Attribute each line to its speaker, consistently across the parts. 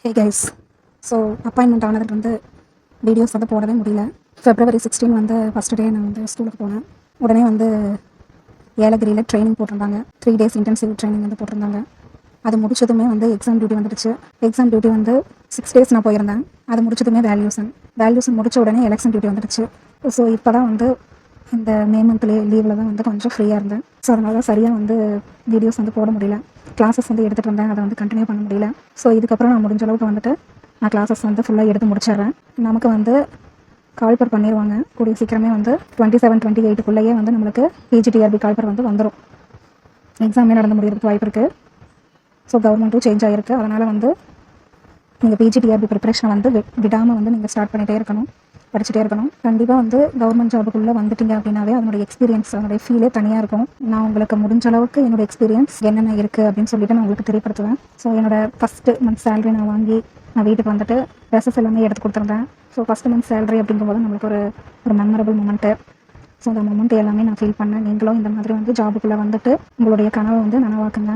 Speaker 1: Hey guys. So appointment ஆனதுக்கு வந்து videos வந்து போடவே முடியல. February 16 வந்து ஃபஸ்ட் டே நான் வந்து ஸ்கூலுக்கு போனேன். உடனே வந்து ஏலகிரியில் ட்ரைனிங் போட்டிருந்தாங்க. 3 days இன்டென்சிவ் ட்ரைனிங் வந்து போட்டிருந்தாங்க. அது முடிச்சதுமே வந்து எக்ஸாம் டியூட்டி வந்துடுச்சு. எக்ஸாம் டியூட்டி வந்து 6 days நான் போயிருந்தேன். அது முடிச்சதுமே வேல்யூஷன் முடிச்ச உடனே எலெக்ஷன் டியூட்டி வந்துடுச்சு. ஸோ இப்போ தான் வந்து இந்த மே மந்த்லேயே லீவில் தான் வந்து கொஞ்சம் ஃப்ரீயாக இருந்தேன். ஸோ அதனால தான் சரியாக வந்து வீடியோஸ் வந்து போட முடியல. கிளாஸஸ் வந்து எடுத்துகிட்டு இருந்தேன், அதை வந்து கண்டினியூ பண்ண முடியல. ஸோ இதுக்கப்புறம் நான் முடிஞ்ச அளவுக்கு வந்துட்டு நான் கிளாஸஸ் வந்து ஃபுல்லாக எடுத்து முடிச்சிடுறேன். நமக்கு வந்து கால்பர் பண்ணிடுவாங்க கூடிய சீக்கிரமே. வந்து 27, 28க்குள்ளேயே வந்து நம்மளுக்கு பிஜிடிஆர்பி கால்பர் வந்து வந்துடும். எக்ஸாமே நடந்து முடியறதுக்கு வாய்ப்பு இருக்குது. ஸோ கவர்மெண்ட்டும் சேஞ்ச் ஆகிருக்கு. அதனால் வந்து நீங்கள் பிஜிடிஆர்பி ப்ரிப்பரேஷனை வந்து விடாமல் வந்து நீங்கள் ஸ்டார்ட் பண்ணிகிட்டே இருக்கணும், படிச்சுட்டே இருக்கணும். கண்டிப்பாக வந்து கவர்மெண்ட் ஜாபுக்குள்ளே வந்துட்டீங்க அப்படின்னாவே அதனுடைய எக்ஸ்பீரியன்ஸ், அதனுடைய ஃபீலே தனியாக இருக்கும். நான் உங்களுக்கு முடிஞ்ச அளவுக்கு என்னோடய எக்ஸ்பீரியன்ஸ் என்னென்ன இருக்குது அப்படின்னு சொல்லிட்டு நான் உங்களுக்கு தெரியப்படுத்துவேன். ஸோ என்னோடய ஃபஸ்ட்டு மந்த் சேலரி நான் வாங்கி நான் வீட்டுக்கு வந்துட்டு ட்ரெஸ்ஸஸ் எல்லாமே எடுத்து கொடுத்துருந்தேன். ஸோ ஃபஸ்ட்டு மந்த் சேலரி அப்படிங்கும்போது நம்மளுக்கு ஒரு மெமரபிள் மூமெண்ட்டு. ஸோ அந்த மூமெண்ட் எல்லாமே நான் ஃபீல் பண்ணேன். நீங்களும் இந்த மாதிரி வந்து ஜாபுக்குள்ளே வந்துட்டு உங்களுடைய கனவை வந்து நனவாக்குங்க.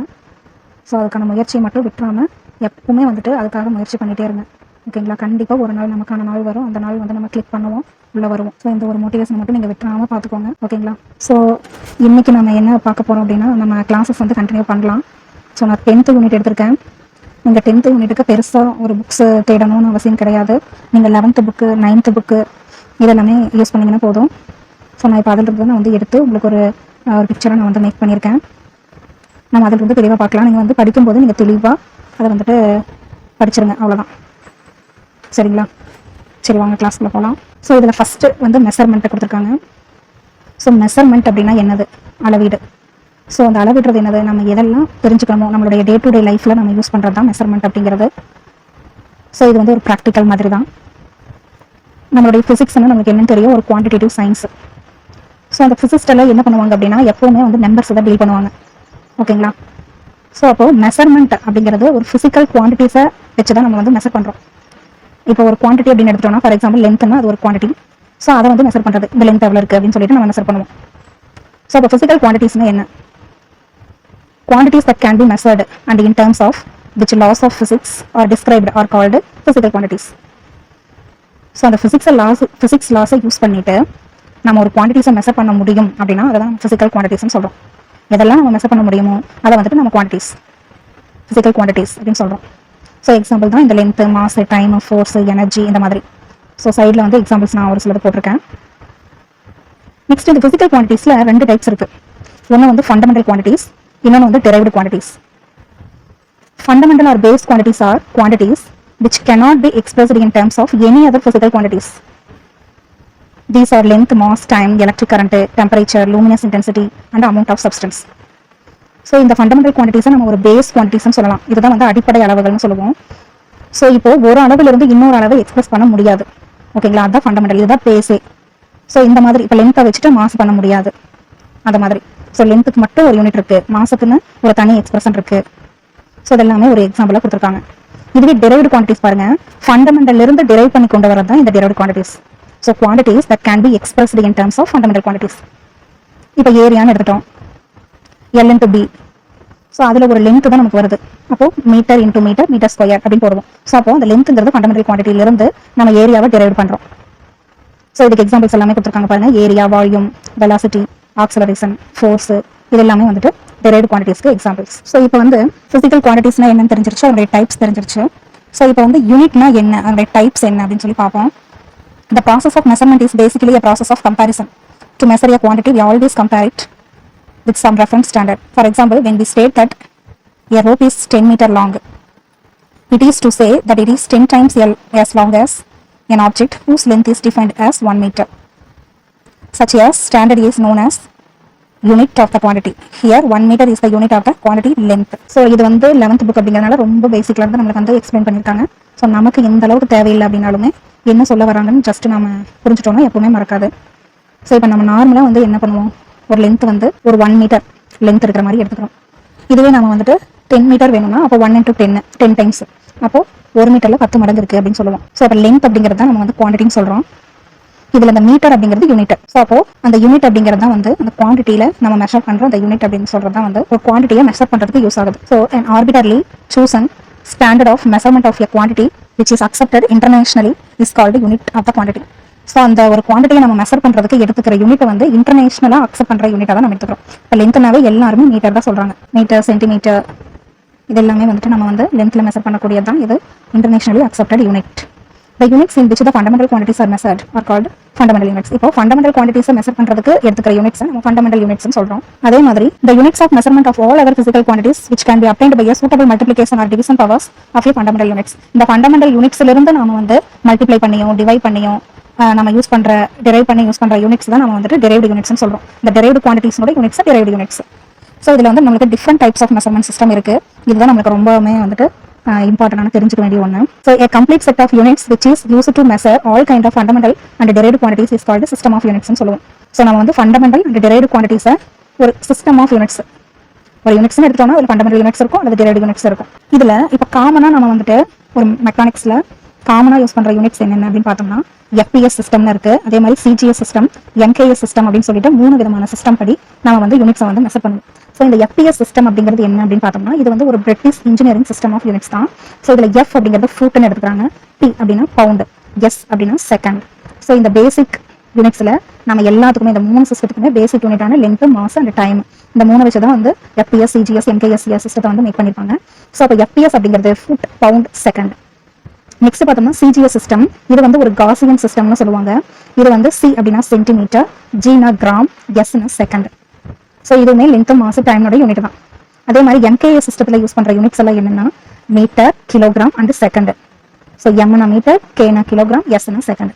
Speaker 1: ஸோ அதுக்கான முயற்சியை மட்டும் விட்டுறாமல் எப்பவுமே வந்துட்டு அதுக்காக முயற்சி பண்ணிகிட்டே இருங்க. ஓகேங்களா? கண்டிப்பாக ஒரு நாள் நமக்கான நாள் வரும். அந்த நாள் வந்து நம்ம கிளிக் பண்ணுவோம், உள்ளே வருவோம். ஸோ இந்த ஒரு மோட்டிவேஷன் மட்டும் நீங்கள் விட்டுறாமல் பார்த்துக்கோங்க. ஓகேங்களா? ஸோ இன்றைக்கி நம்ம என்ன பார்க்க போகிறோம் அப்படின்னா, நம்ம கிளாஸஸ் வந்து கண்டினியூ பண்ணலாம். ஸோ நான் 10th யூனிட் எடுத்திருக்கேன். நீங்கள் 10th யூனிட்டுக்கு பெருசாக ஒரு புக்ஸு தேடணும்னு அவசியம் கிடையாது. நீங்கள் 11th புக்கு, 9th புக்கு இதெல்லாமே யூஸ் பண்ணிங்கன்னா போதும். ஸோ நான் இப்போ அதில் இருந்து நான் வந்து எடுத்து உங்களுக்கு ஒரு பிக்சரை நான் வந்து மேக் பண்ணியிருக்கேன். நம்ம அதில் வந்து தெளிவாக பார்க்கலாம். நீங்கள் வந்து படிக்கும்போது நீங்கள் தெளிவாக அதை வந்துட்டு படிச்சிருங்க, அவ்வளோதான். சரிங்களா? சரி, வாங்க கிளாஸ்க்குள்ளே போகலாம். ஸோ இதில் ஃபஸ்ட்டு வந்து மெஷர்மெண்ட்டை கொடுத்துருக்காங்க. ஸோ மெஷர்மெண்ட் அப்படின்னா என்னது? அளவீடு. ஸோ அந்த அளவிடுறது என்னது? நம்ம எதெல்லாம் தெரிஞ்சுக்கணுமோ நம்மளுடைய டே டு டே லைஃப்பில் நம்ம யூஸ் பண்ணுறது தான் மெஷர்மெண்ட் அப்படிங்கிறது. ஸோ இது வந்து ஒரு ப்ராக்டிக்கல் மாதிரி தான். நம்மளுடைய ஃபிசிக்ஸ்னு நமக்கு என்னன்னு தெரியும், ஒரு குவான்டிடேட்டிவ் சயின்ஸ். ஸோ அந்த ஃபிசிக்ஸ்டெல்லாம் என்ன பண்ணுவாங்க அப்படின்னா எப்போவுமே வந்து நம்பர்ஸ் தான் டீல் பண்ணுவாங்க. ஓகேங்களா? ஸோ அப்போது மெஷர்மெண்ட் அப்படிங்கிறது ஒரு ஃபிசிக்கல் குவான்டிட்டிஸை வச்சு தான் நம்ம வந்து மெஷர் பண்ணுறோம். இப்போ ஒரு குவான்டிட்டி அப்படின்னு எடுத்துட்டோம்னா, ஃபார் எக்ஸாம்பிள் லென்த்னா அது ஒரு குவான்டிட்டி. ஸோ அதை வந்து மெஷர் பண்ணுறது, இந்த லென்த் எவ்வளோ இருக்குது அப்படின்னு சொல்லிட்டு நம்ம மெஷர் பண்ணுவோம். ஸோ அப்போ ஃபிசிக்கல் குவான்டிட்டிஸ்னா என்ன? Quantities that can be measured and in terms of which laws of physics are described are called physical quantities. So அந்த ஃபிசிக்ஸ் லாஸை யூஸ் பண்ணிவிட்டு நம்ம ஒரு குவான்டிட்டிஸை மெஷர் பண்ண முடியும் அப்படின்னா அதை தான் ஃபிசிக்கல் குவான்டிட்டிஸ்னு சொல்கிறோம். எதெல்லாம் நம்ம மெஷர் பண்ண முடியுமோ அதை வந்துட்டு நம்ம குவான்டிட்டிஸ், ஃபிசிக்கல் குவான்டிட்டிஸ் அப்படின்னு சொல்கிறோம். ஸோ எக்ஸாம்பிள் தான் இந்த length, mass, time, force, energy இந்த மாதிரி. ஸோ சைடில் வந்து எக்ஸாம்பிள்ஸ் நான் ஒரு சிலது போட்டிருக்கேன். நெக்ஸ்ட் இந்த ஃபிசிக்கல் குவான்டிட்டிஸில் 2 டைப்ஸ் இருக்குது. ஒன்று வந்து ஃபண்டமெண்டல் குவான்டிட்டிஸ், இன்னொன்று வந்து derived quantities. Fundamental or base quantities are quantities which cannot be expressed in terms of any other physical quantities. These are length, mass, time, electric current, temperature, luminous intensity and amount of substance. So இந்த fundamental குவான்டிட்டிஸை நம்ம ஒரு base குவான்டிட்டிஸ்னு சொல்லலாம். இதுதான் வந்து அடிப்படை அளவுகள்னு சொல்லுவோம். So இப்போ ஒரு அளவிலிருந்து இன்னொரு அளவை எக்ஸ்பிரஸ் பண்ண முடியாது. ஓகேங்களா? அதுதான் ஃபண்டமெண்டல், இதுதான் பேஸே. ஸோ இந்த மாதிரி இப்போ லென்த்தை வச்சுட்டு மாஸ் பண்ண முடியாது, அந்த மாதிரி. ஸோ லென்த்துக்கு மட்டும் ஒரு யூனிட் இருக்குது, மாசுக்குன்னு ஒரு தனி எக்ஸ்பிரஷன் இருக்குது. ஸோ இதெல்லாமே ஒரு எக்ஸாம்பிளாக கொடுத்துருக்காங்க. இதுவே டெரைவ்டு குவான்டிட்டிஸ் பாருங்கள், ஃபண்டமெண்டலிருந்து டெரைவ் பண்ணி கொண்டு வரது தான் இந்த derived quantities. So quantities that can be expressed in terms of fundamental quantities. இப்போ ஏரியான்னு எடுத்துட்டோம், எல் இன்ட்டு பி. ஸோ அதில் ஒரு லென்த்து தான் நமக்கு வருது. அப்போது metre into metre, metre square அப்படின்னு போடுவோம். ஸோ அப்போ அந்த லென்த்துங்கிறது ஃபண்டமெண்டல் குவான்டிட்டியிலிருந்து நம்ம ஏரியாவை டெரைவ் பண்ணுறோம். ஸோ இதுக்கு எக்ஸாம்பிள்ஸ் எல்லாமே கொடுத்துருக்காங்க பாருங்கள். Area, volume, velocity, acceleration, force, இது எல்லாமே வந்துட்டு டெரைவ்டு குவான்டிட்டிஸ்க்கு எக்ஸாம்பிள்ஸ். ஸோ இப்போ வந்து ஃபிசிக்கல் குவான்டிட்டிஸ்னா என்னன்னு தெரிஞ்சிருச்சு, அதனுடைய டைப்ஸ் தெரிஞ்சிருச்சு. ஸோ இப்போ வந்து யூனிட்னா என்ன, அதனுடைய டைப்ஸ் என்ன அப்படின்னு சொல்லி பார்ப்போம். The process of measurement is basically a process of comparison. To measure a quantity, we always compare it with some reference standard. For example, when we state that a rope is 10 meter long, it is to say that it is 10 times as long as an object whose length is defined as 1 meter. Such as standard is known as unit of the quantity. Here 1 meter is the unit of the quantity length. So இது வந்து 11th book அப்படிங்கிறதுனால ரொம்ப பேசிக்ல இருந்து நம்மளுக்கு வந்து explain பண்ணியிருக்காங்க. So நமக்கு எந்த அளவுக்கு தேவையில்லை அப்படின்னாலுமே என்ன சொல்ல வராங்கன்னு ஜஸ்ட் நம்ம புரிஞ்சுட்டோம்னா எப்பவுமே மறக்காது. ஸோ இப்போ நம்ம நார்மலாக வந்து என்ன பண்ணுவோம், ஒரு லென்த் வந்து ஒரு 1 மீட்டர் லென்த் இருக்கிற மாதிரி எடுத்துக்கிறோம். இதுவே நம்ம வந்துட்டு 10 மீட்டர் வேணும்னா அப்போ 1 × 10 டைம்ஸ், அப்போ 1 மீட்டரில் 10 மடங்கு இருக்குது அப்படின்னு சொல்லுவோம். ஸோ அப்போ லென்த் அப்படிங்கிறது தான் நம்ம வந்து குவான்டிட்டின்னு சொல்கிறோம். இதில் அந்த மீட்டர் அப்படிங்கிறது யூனிட். ஸோ அப்போ அந்த யூனிட் அப்படிங்கிறது தான் வந்து அந்த குவான்டிட்டியில் நம்ம மெஷர் பண்ணுறோம். அந்த யூனிட் அப்படின்னு சொல்கிறது தான் வந்து ஒரு குவான்டிட்டியை மெஷர் பண்ணுறதுக்கு யூஸ் ஆகுது. So an arbitrarily chosen standard of measurement of a quantity which is accepted internationally is called unit of the quantity. So அந்த ஒரு குவான்டிட்டியை நம்ம மெஷர் பண்ணுறதுக்கு எடுத்துக்கிற யூனிட்டை வந்து இன்டர்நேஷனலாக அக்செப்ட் பண்ணுற யூனிட்டாக தான் நம்ம எடுத்துக்கிறோம். இப்போ லென்த்னாவே எல்லாருமே மீட்டர் தான் சொல்கிறாங்க. மீட்டர், சென்டிமீட்டர், இது எல்லாமே வந்துட்டு நம்ம வந்து லென்த்தில் மெஷர் பண்ணக்கூடியது தான் இது internationally accepted unit. The units in which the fundamental quantities are measured are called fundamental units. இப்போ fundamental quantities மெஷர் பண்றதுக்கு எடுத்துக்கிற யூனிட்ஸ் நம்ம fundamental units னு சொல்றோம். அதே மாதிரி the units of measurement of all other physical quantities which can be obtained by a suitable multiplication or division powers of a fundamental units. இந்த fundamental units ல இருந்து நாம வந்து மல்டிப்ளை பண்ணியும் டிவைட் பண்ணியும் நம்ம யூஸ் பண்ற டெரைவ் பண்ணி யூஸ் பண்ற யூனிட்ஸ் தான் நம்ம வந்துட்டு டெரைவ்டு யூனிட்ஸ் னு சொல்றோம். இந்த டெரைவ்டு குவான்டிட்டிஸ்னோட யூனிட்ஸ் டெரைவ்டு யூனிட்ஸ். ஸோ இதுல வந்து நம்மளுக்கு different types of measurement system இருக்கு. இதுதான் நம்மளுக்கு ரொம்பவுமே வந்துட்டு இம்பார்ட்டன்டான தெரிஞ்சுக்க வேண்டிய ஒன்று. So a complete set of units which is used to measure all kind of fundamental and derived quantities is called system of units னு சொல்லுவோம். ஸோ நம்ம வந்து ஃபண்டமெண்டல் அண்ட் derived quantities ஒரு சிஸ்டம் ஆஃப் யூனிட்ஸ், ஒரு யூனிட்ஸ்னு எடுத்தோம்னா ஒரு fundamental units இருக்கும் அல்லது derived யூனிட்ஸ் இருக்கும். இதுல இப்போ காமனா நம்ம வந்துட்டு ஒரு மெக்கானிக்ஸ்ல காமனா யூஸ் பண்ற யூனிட்ஸ் என்னென்ன அப்படின்னு பார்த்தோம்னா FPS சிஸ்டம்னு இருக்கு. அதே மாதிரி CGS சிஸ்டம், MKS சிஸ்டம் அப்படின்னு சொல்லிட்டு 3 விதமான சிஸ்டம் படி நம்ம வந்து யூனிட்ஸை வந்து மெஷர் பண்ணுவோம். ஸோ இந்த FPS சிஸ்டம் அப்படிங்கிறது என்ன அப்படின்னு பார்த்தோம்னா இது வந்து ஒரு British engineering system of units தான். ஸோ இதுல F அப்படிங்கிறது ஃபுட்னு எடுத்துக்கிறாங்க, P அப்படின்னா பவுண்ட், S அப்படின்னா செகண்ட். ஸோ இந்த பேசிக் யூனிட்ஸ்ல நம்ம எல்லாத்துக்குமே இந்த 3 சிஸ்டத்துக்குமே பேசிக் யூனிட்டான லென்த், மாஸ் அண்ட் டைம், இந்த 3 வச்சு தான் வந்து FPS, CGS, MKS சிஸ்டத்தை வந்து மேக் பண்ணிருப்பாங்க. ஸோ அப்போ FPS அப்படிங்கிறது ஃபுட், பவுண்ட், செகண்ட். நெக்ஸ்ட் பார்த்தோம்னா CGS சிஸ்டம், இது வந்து ஒரு காசியன் சிஸ்டம்னு சொல்லுவாங்க. இது வந்து C அப்படின்னா சென்டிமீட்டர், Gனா கிராம், Sனா செகண்ட். ஸோ இதுவுமே லென்த், மாஸ், டைமோட யூனிட் தான். அதே மாதிரி MKS சிஸ்டத்தில் யூஸ் பண்ற யூனிட்ஸ் எல்லாம் என்னன்னா metre, kilogram and second. So Mனா மீட்டர், Kனா கிலோகிராம், Sனா செகண்ட்.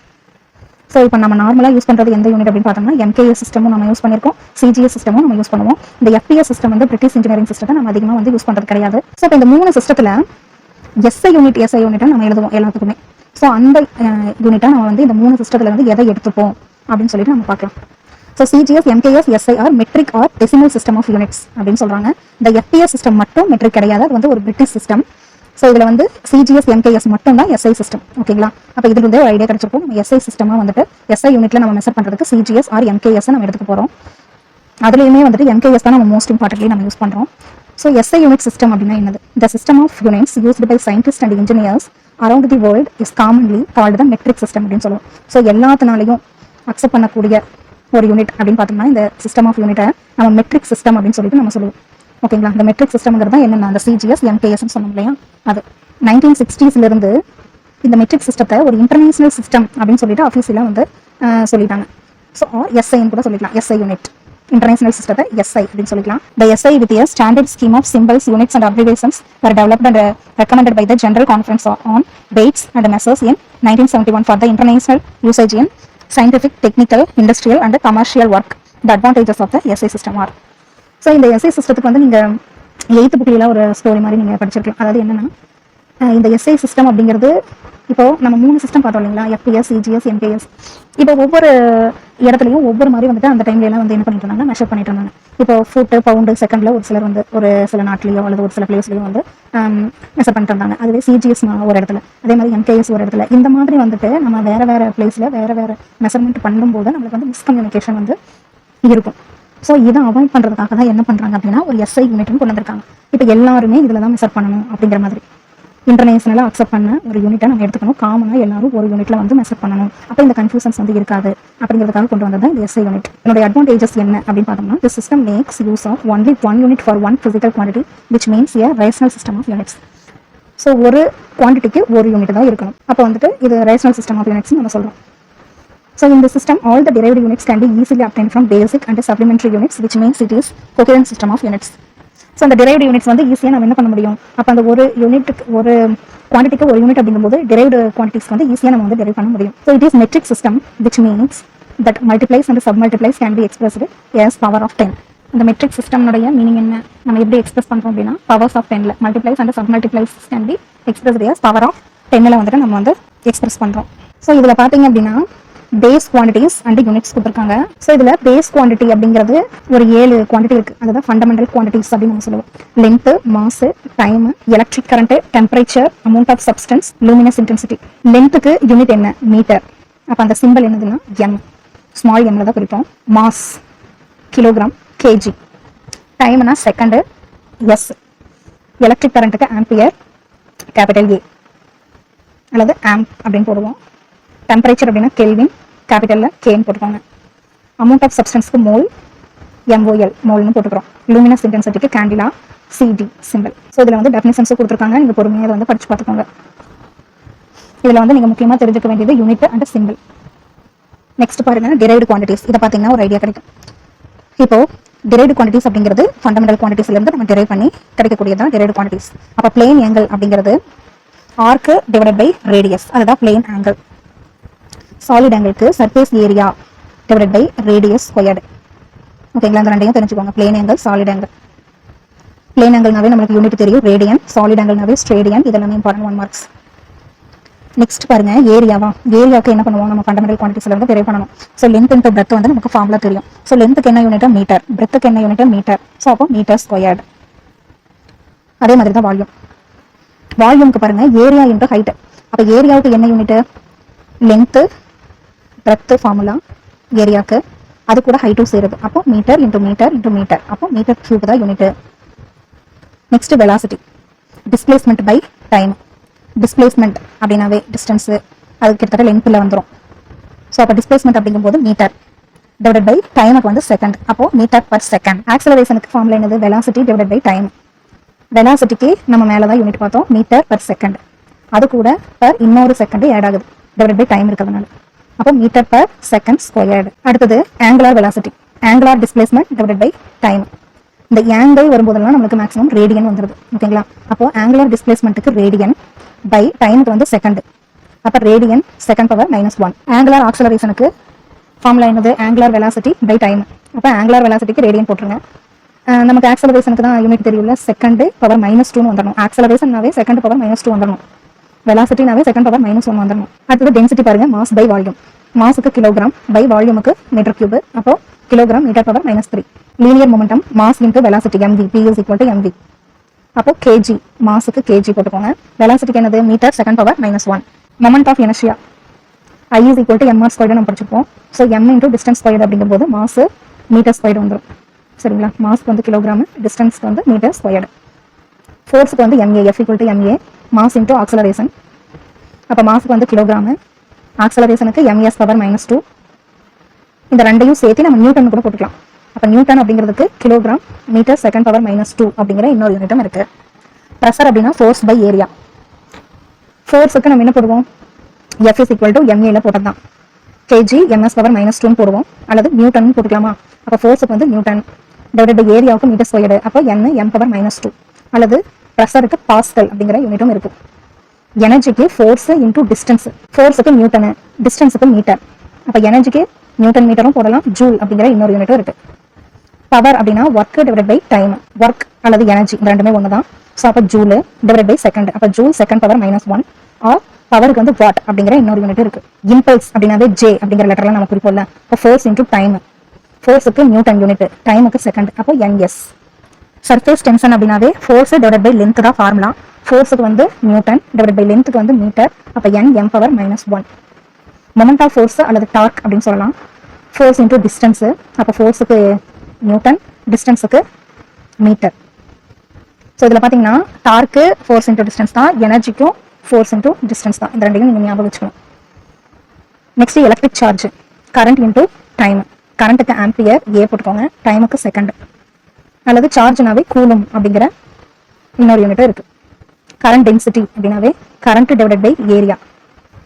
Speaker 1: ஸோ இப்போ நம்ம நார்மலாக யூஸ் பண்றது எந்த யூனிட் அப்படின்னு பார்த்தோம்னா MKS சிஸ்டமும் நம்ம யூஸ் பண்ணியிருக்கோம், CGS சிஸ்டமும் நம்ம யூஸ் பண்ணுவோம். இந்த FPS சிஸ்டம் வந்து பிரிட்டிஷ் இன்ஜினியரிங் சிஸ்டத்தை நம்ம அதிகமாக வந்து யூஸ் பண்றது கிடையாது. ஸோ இப்போ இந்த 3 சிஸ்டத்தில் SI யூனிட்டா நம்ம எழுதுவோம் எல்லாத்துக்குமே. ஸோ அந்த யூனிட்டா நம்ம வந்து இந்த 3 சிஸ்டத்துல வந்து எதை எடுத்துப்போம் அப்படின்னு சொல்லிட்டு நம்ம பார்க்கலாம். So CGS, MKS, SI or metric or decimal system of units அப்படின்னு சொல்றாங்க. இந்த FPS சிஸ்டம் மட்டும் மெட்ரிக் கிடையாது, அது வந்து ஒரு பிரிட்டிஷ் சிஸ்டம். ஸோ இதுல வந்து CGS, MKS மட்டும் தான் SI சிஸ்டம். ஓகேங்களா? அப்போ இதுல இருந்தே ஒரு ஐடியா கிடைச்சிருக்கும். நம்ம SI சிஸ்டமா வந்துட்டு SI யூனிட்ல நம்ம மெஷர் பண்றதுக்கு CGS ஆர் MKS நம்ம எடுத்துக்க போறோம். அதுலயுமே வந்துட்டு MKS தான் நம்ம மோஸ்ட் இம்பார்ட்டன்ட்லி நம்ம யூஸ் பண்றோம். So SI unit system அப்படின்னா என்னது? The system of units used by scientists and engineers around the world is commonly called the metric system அப்படின்னு சொல்லுவோம். ஸோ எல்லாத்தினாலையும் அக்செப்ட் பண்ணக்கூடிய ஒரு யூனிட் அப்படின்னு பார்த்தோம்னா இந்த சிஸ்டம் ஆஃப் யூனிட்டை நம்ம மெட்ரிக் சிஸ்டம் அப்படின்னு சொல்லிட்டு நம்ம சொல்லுவோம். ஓகேங்களா? இந்த மெட்ரிக் சிஸ்டம்ங்கிறது தான் என்னென்ன அந்த CGS, MKS சொன்னோம் இல்லையா, அது 1960s இருந்து இந்த மெட்ரிக் சிஸ்டத்தை ஒரு இன்டர்நேஷனல் சிஸ்டம் அப்படின்னு சொல்லிட்டு அஃபீஷியலாக வந்து சொல்லிட்டாங்க. ஸோ SIன்னு கூட சொல்லிக்கலாம், SI unit. International system SI அப்படின்னு சொல்லிக்கலாம். The SI with a standard scheme of symbols, units and abbreviations were developed and recommended by the General Conference on Weights and Measures in 1971 for the international usage in scientific, technical, industrial and commercial work. The advantages of the SI system are. So இந்த SI சிஸ்டத்துக்கு வந்து நீங்க 8th புக்ல ஒரு story மாதிரி நீங்க படிச்சிருக்கலாம். அதாவது என்னன்னா இந்த SI சிஸ்டம் அப்படிங்கிறது இப்போ நம்ம 3 சிஸ்டம் பார்த்தோம் இல்லைங்களா, FPS, CGS, MKS. இப்போ ஒவ்வொரு இடத்துலையும் ஒவ்வொரு மாதிரி வந்துட்டு அந்த டைம்ல எல்லாம் வந்து என்ன பண்ணிட்டு இருந்தாங்க, மெஷர் பண்ணிட்டு இருந்தாங்க. இப்போ ஃபுட், பவுண்டு, செகண்ட்ல ஒரு சிலர் வந்து ஒரு சில நாட்டிலேயோ அல்லது ஒரு சில பிளேஸ்லயோ வந்து மெஷர் பண்ணிட்டு இருந்தாங்க. அதுவே CGS ஒரு இடத்துல, அதே மாதிரி MKS ஒரு இடத்துல. இந்த மாதிரி வந்துட்டு நம்ம வேற வேற பிளேஸ்ல வேற வேற மெஷர்மெண்ட் பண்ணும்போது நம்மளுக்கு வந்து மிஸ்கம்யூனிகேஷன் வந்து இருக்கும். ஸோ இதை அவாய்ட் பண்றதுக்காக தான் என்ன பண்றாங்க அப்படின்னா ஒரு SI யூனிட்னு கொண்டு வந்திருக்காங்க. இப்போ எல்லாருமே இதுல தான் மெஷர் பண்ணணும் அப்படிங்கிற மாதிரி இன்டர்நேஷனலாக அக்செப்ட் பண்ண ஒரு யூனிட்டை நம்ம எடுத்துக்கணும். காமனாக எல்லாரும் ஒரு யூனிட்ல வந்து மெஷர் பண்ணணும். அப்போ இந்த கன்ஃபியூஷன்ஸ் வந்து இருக்காது அப்படிங்கிறதுக்காக கொண்டு வந்தது இந்த SI யூனிட். என்னோட அட்வான்டேஜஸ் என்ன அப்படின்னு பார்த்தோம்னா the system makes use of only one unit for one physical quantity which means a rational system of units. So ஒரு குவான்டிட்டிக்கு ஒரு யூனிட் தான் இருக்கணும். அப்போ வந்துட்டு இது ரேஷனல் சிஸ்டம் ஆஃப் யூனிட்ஸ் நம்ம சொல்றோம். So in the system, all the derived units can be easily obtained from basic and supplementary units, which means it is coherent system of units. So அந்த derived units வந்து ஈஸியாக நம்ம என்ன பண்ண முடியும், அப்போ அந்த ஒரு யூனிட்டுக்கு ஒரு குவான்டிட்டிக்கு ஒரு யூனிட் அப்படிங்கும்போது derived quantities வந்து ஈஸியாக நம்ம வந்து டெரைவ் பண்ண முடியும். So it is matric system which means that multiplies and submultiplies can be expressed as power of 10. இந்த மெட்ரிக் சிஸ்டம்னுடைய மீனிங் என்ன, நம்ம எப்படி எக்ஸ்பிரஸ் பண்ணுறோம் அப்படின்னா பவர்ஸ் ஆஃப் 10ல multiples and submultiples can be expressed as power of 10ல வந்துட்டு நம்ம வந்து எக்ஸ்பிரஸ் பண்ணுறோம். ஸோ இதில் பார்த்தீங்க அப்படின்னா பேஸ் குவான்டிட்டிஸ் அண்ட் யூனிட்ஸ் கொடுத்துருக்காங்க. ஸோ இதில் பேஸ் குவான்டிட்டி அப்படிங்கிறது ஒரு 7 குவான்டிட்டி இருக்கு. அதுதான் ஃபண்டமெண்டல் குவான்டிட்டிஸ் அப்படின்னு நம்ம சொல்லுவோம். Length, mass, time, electric current, temperature, amount of substance, luminous intensity. லென்த்துக்கு யூனிட் என்ன, மீட்டர். அப்போ அந்த சிம்பிள் என்னதுன்னா M, ஸ்மால் எம்ல தான் குறிப்போம். Mass kilogram, KG. டைம்னா செகண்ட், S. எலக்ட்ரிக் கரண்ட்டுக்கு ஆம்பியர். கேபிட்டல் ஏ அல்லது ஆம்ப் அப்படின்னு போடுவோம். டெம்பரேச்சர் அப்படின்னா கெல்வின், கேபிட்டலில் கேன்னு போட்டுக்கோங்க. அமௌண்ட் ஆஃப் சப்ஸ்டன்ஸ்க்கு மோல், எம்ஓஎல் மோல்னு போட்டுக்கிறோம். லூமினஸ் இன்டென்சிட்டிக்கு கேண்டிலா, சிடி சிம்பிள். ஸோ இதில் வந்து டெஃபினிஷன்ஸும் கொடுத்துருக்காங்க, நீங்கள் பொறுமையாக இதை வந்து படிச்சு பார்த்துக்கோங்க. இதில் வந்து நீங்கள் முக்கியமாக தெரிஞ்சுக்க வேண்டியது யூனிட் அண்ட் சிம்பிள். நெக்ஸ்ட் பாருங்க, டிரைவ்டு குவான்டிட்டிஸ். இதை பார்த்தீங்கன்னா ஒரு ஐடியா கிடைக்கும். இப்போ டிரைவ்டு குவான்டிட்டிஸ் அப்படிங்கிறது ஃபண்டமெண்டல் குவான்டிட்டிஸ்லேருந்து நம்ம டிரைவ் பண்ணி கிடைக்கக்கூடியதான் டிரைவ்டு குவான்டிட்டிஸ். அப்போ பிளேன் ஆங்கிள் அப்படிங்கிறது ஆர்க்கு டிவைடட் பை ரேடியஸ், அதுதான் பிளேன் ஆங்கிள். சாலிட் ஆங்கிளுக்கு surface area divided by radius squared. ஓகேங்களா, அந்த ரெண்டையும் தெரிஞ்சுக்கோங்க. Plane angle, solid angle. Plane ஆங்கிள்னாவே நமக்கு யூனிட் தெரியும் ரேடியன், சாலிட் ஆங்கிள்னாவே ஸ்ட்ரேடியன். இதெல்லாமே இம்பார்ட்டன்ட் 1 மார்க்ஸ். நெக்ஸ்ட் பாருங்க, ஏரியாவா. ஏரியாவுக்கு என்ன பண்ணுவோம், நம்ம ஃபண்டமெண்டல் குவான்டிட்டிஸ்ல இருந்து டெரைவ் பண்ணணும். ஸோ லென்த் இன்டு பிரெத் வந்து நமக்கு ஃபார்முலா தெரியும். ஸோ லென்த்துக்கு என்ன யூனிட் மீட்டர், பிரெத்துக்கு என்ன யூனிட் மீட்டர். ஸோ அப்போ மீட்டர் ஸ்கொயர்டு. அதே மாதிரி தான் வால்யூம். வால்யூமுக்கு பாருங்க ஏரியா இன்டு ஹைட். அப்போ ஏரியாவுக்கு என்ன யூனிட், லென்த்து பிரெத் ஃபார்முலா ஏரியாவுக்கு, அது கூட ஹைட்டும் சேருது. அப்போ metre into metre into metre, அப்போ மீட்டர் கியூப் தான் unit. Next velocity, displacement by time. Displacement அப்படின்னாவே டிஸ்டன்ஸ், அது கிட்டத்தட்ட லென்த்தில் வந்துடும். ஸோ அப்போ டிஸ்பிளேஸ்மெண்ட் அப்படிங்கும்போது மீட்டர் டிவைடட் பை டைமுக்கு வந்து செகண்ட், அப்போ மீட்டர் பர் செகண்ட். ஆக்சலரேஷனுக்கு ஃபார்முலா என்னது, வெலாசிட்டி டிவைடட் பை டைம். வெலாசிட்டிக்கு நம்ம மேலே தான் யூனிட் பார்த்தோம், மீட்டர் பர் செகண்ட். அது கூட பர் இன்னொரு செகண்ட் ஆட் ஆகுது டிவைடட் பை டைம் இருக்கிறதுனால, அப்போ மீட்டர் பர் செகண்ட் ஸ்கொயர்டு. அடுத்தது angular velocity, angular displacement divided by time. இந்த ஆங்கிள் வரும்போதெல்லாம் நமக்கு மேக்ஸிமம் ரேடியன் வந்துடுது. ஓகேங்களா, அப்போ ஆங்குலார் டிஸ்பிளேஸ்மெண்ட்டுக்கு ரேடியன் பை டைமுக்கு வந்து செகண்ட், அப்போ ரேடியன் செகண்ட் பவர் -1. ஆங்குலார் ஆக்சலரேஷனுக்கு ஃபார்முலா என்னது, ஆங்குலார் வெலாசிட்டி பை டைம். அப்போ ஆங்குலார் வெலாசிட்டிக்கு ரேடியன் போட்டுருங்க. நமக்கு ஆக்சலரேஷனுக்கு தான் யூனிட் தெரியல, செகண்ட் பவர் -2 வந்துடணும். ஆக்சலரேஷன்னாவே செகண்ட் பவர் -2 வந்துடணும், வெலாசிட்டினாவே செகண்ட் பவர் -1 வந்துடணும். அடுத்தது டென்சிட்டி பாருங்க, மாஸ் பை வால்யூம். மாஸுக்கு கிலோகிராம் பை வால்யூமுக்கு மீட்டர் கியூப், அப்போ kilogram metre power -3. Linear momentum mass into velocity mv, p is equal to mv. அப்போ கேஜி, மாஸுக்கு கேஜி போட்டுக்கோங்க. வெலாசிட்டிக்கு என்னது, metre second power -1. Moment of inertia I is equal to mr squared நம்ம படிச்சிருப்போம். So m into distance squared அப்படிங்கும்போது mass metre squared வந்துடும். சரிங்களா, மாஸ்க்கு வந்து கிலோகிராம், டிஸ்டன்ஸ்க்கு வந்து மீட்டர் ஸ்கொயர்டு. ஃபோர்ஸுக்கு வந்து ma, f equal to ma, mass into acceleration. அப்போ மாஸுக்கு வந்து கிலோகிராமு, ஆக்சலரேஷனுக்கு ms பவர் -2. இந்த ரெண்டையும் சேர்த்து நம்ம நியூட்டன் கூட போட்டுக்கலாம். அப்போ நியூட்டன் அப்படிங்கிறதுக்கு கிலோகிராம் மீட்டர் செகண்ட் பவர் -2 அப்படிங்கிற இன்னொரு யூனிட்டும் இருக்கு. ப்ரெஷர் அப்படின்னா ஃபோர்ஸ் பை ஏரியா. ஃபோர்ஸுக்கு நம்ம என்ன போடுவோம், f is equal to ma போட்டதான் kg ms பவர் -2 போடுவோம், அல்லது நியூட்டன் போட்டுக்கலாமா. அப்போ ஃபோர்ஸுக்கு வந்து நியூட்டன் டிவைடட் பை ஏரியாவுக்கு மீட்டர் ஸ்கொயர்டு, அப்போ n m பவர் -2. அல்லது ப்ரெஷருக்கு பாஸ்கல் அப்படிங்கிற யூனிட்டும் இருக்கு. எனர்ஜிக்கு ஃபோர்ஸ் இன்டூ டிஸ்டன்ஸ். ஃபோர்ஸுக்கு நியூட்டனு, டிஸ்டன்ஸுக்கு மீட்டர். அப்போ எனர்ஜிக்கு நியூட்டன் மீட்டரும் போடலாம், ஜூல் அப்படிங்கிற இன்னொரு யூனிட்டும் இருக்கு. பவர் அப்படின்னா work divide by time. Work அல்லது எனர்ஜி இந்த ரெண்டுமே ஒன்று தான். ஸோ அப்போ ஜூல் டிவைட் பை செகண்ட், அப்போ ஜூல் செகண்ட் பவர் -1. ஆர் பவருக்கு வந்து வாட் அப்படிங்கிற இன்னொரு யூனிட் இருக்கு. இம்பல்ஸ் அப்படின்னாவே ஜே அப்படிங்கிற லெட்டர்லாம் நம்ம குறிப்போம்ல. இப்போ ஃபோர்ஸ் இன்டூ டைம். ஃபோர்ஸுக்கு நியூட்டன் யூனிட், டைமுக்கு செகண்ட், அப்போ ns. சர்ஃபேஸ் டென்ஷன் அப்படின்னாவே ஃபோர்ஸ் டிவைட் பை லென்த் தான் ஃபார்முலா. ஃபோர்ஸுக்கு வந்து நியூட்டன் டிவைட் பை லென்த்துக்கு வந்து மீட்டர், அப்போ n m power -1. Moment of force அல்லது டார்க் அப்படின்னு சொல்லலாம். ஃபோர்ஸ் இன்டூ டிஸ்டன்ஸு, அப்போ ஃபோர்ஸுக்கு நியூட்டன், டிஸ்டன்ஸுக்கு மீட்டர். ஸோ இதில் பார்த்தீங்கன்னா டார்க்கு ஃபோர்ஸ் இன்டூ டிஸ்டன்ஸ் தான், எனர்ஜிக்கும் ஃபோர்ஸ் இன்டூ டிஸ்டன்ஸ் தான். இந்த ரெண்டையும் நீங்கள் ஞாபகம் வச்சுக்கணும். Next electric charge, current into time. கரண்ட்டுக்கு ஆம்பியர் ஏ போட்டுக்கோங்க, டைமுக்கு செகண்ட். அல்லது சார்ஜ்னாவே கூலும் அப்படிங்கிற இன்னொரு யூனிட்டும் இருக்கு. கரண்ட் டென்சிட்டி அப்படின்னாவே கரண்ட் டிவைடட் பை ஏரியா.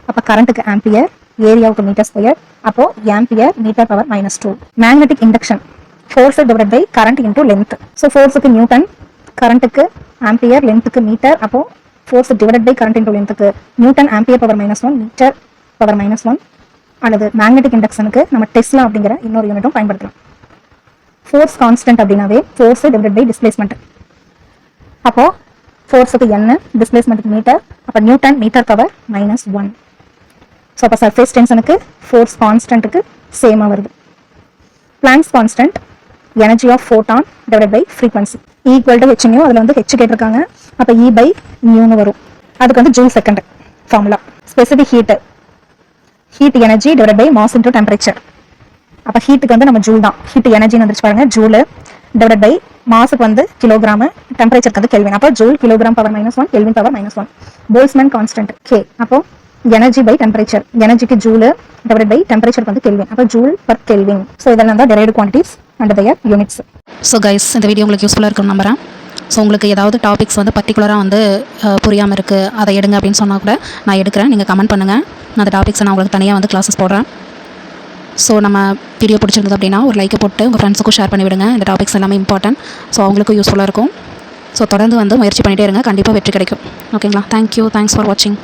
Speaker 1: அப்போ கரண்ட்டுக்கு ஆம்பியர், ஏரியாவுக்கு மீட்டர் ஸ்கொயர், அப்போ ampere metre power -2. Magnetic induction, force divide by current into length. So ஃபோர்ஸுக்கு நியூட்டன், கரண்ட்டுக்கு ஆம்பியர், லென்த்துக்கு மீட்டர், அப்போ force divide by current into லென்த்துக்கு newton, ampere power -1, metre power -1. அல்லது மேக்னெட்டிக் இண்டக்ஷனுக்கு நம்ம டெஸ்லா அப்படிங்கிற இன்னொரு யூனிட்டும் பயன்படுத்தலாம். ஃபோர்ஸ் கான்ஸ்டன்ட் அப்படின்னாவே ஃபோர்ஸ் டிவைட் பை டிஸ்பிளேஸ்மெண்ட். அப்போ ஃபோர்ஸுக்கு n, டிஸ்பிளேஸ்மெண்ட்டுக்கு மீட்டர், அப்போ நியூட்டன் மீட்டர் பவர் -1. ஸோ அப்போ சர்ஃபேஸ் டென்ஷனுக்கு ஃபோர்ஸ் கான்ஸ்டன்ட்டுக்கு சேமாக வருது. Planck's constant, energy of photon divide by frequency equal to H nu. அதில் வந்து ஹெச் கேட்டிருக்காங்க, அப்போ இ பை நியூன்னு வரும். அதுக்கு வந்து joule second formula. Specific heat, heat energy divide by mass into temperature. அப்போ ஹீட்டுக்கு வந்து நம்ம ஜூல் தான், ஹீட் எனர்ஜின்னு வந்துருச்சு பாருங்க, ஜூலு. டிவைட் பை மாஸுக்கு வந்து கிலோகிராம், டெம்பரேச்சருக்கு வந்து கெல்வின். அப்போ joule kilogram power -1, kelvin power -1. Boltzmann constant K. அப்போ எனர்ஜி பை டெம்பரேச்சர், எனர்ஜிக்கு ஜூல் டிவைட் பை டெம்பரேச்சருக்கு வந்து கெல்வின். அப்போ ஜூல் பர் கெல்வின். ஸோ இதெல்லாம் தான் derived quantities and their units.
Speaker 2: So guys, இந்த வீடியோ உங்களுக்கு யூஸ்ஃபுல்லாக இருக்கும்னு நம்புறேன். ஸோ உங்களுக்கு ஏதாவது டாபிக்ஸ் வந்து பர்டிகுலராக வந்து புரியாமல் இருக்குது, அதை எடுங்க அப்படின்னு சொன்னால் கூட நான் எடுக்கிறேன். நீங்கள் கமெண்ட் பண்ணுங்கள். அந்த டாபிக்ஸை நான் உங்களுக்கு தனியாக வந்து கிளாஸஸ் போடுறேன். ஸோ நம்ம வீடியோ பிடிச்சிருந்தது அப்படின்னா ஒரு லைக்கை போட்டு உங்கள் ஃப்ரெண்ட்ஸுக்கும் ஷேர் பண்ணிவிடுங்க. இந்த டாபிக்ஸ் எல்லாமே இம்பார்ட்டன்ட். ஸோ அவங்களுக்கும் யூஸ்ஃபுல்லாக இருக்கும். ஸோ தொடர்ந்து வந்து முயற்சி பண்ணிகிட்டே இருங்க, கண்டிப்பாக வெற்றி கிடைக்கும். ஓகேங்களா? தேங்க்யூ, தேங்க்ஸ் ஃபார் வாட்சிங்.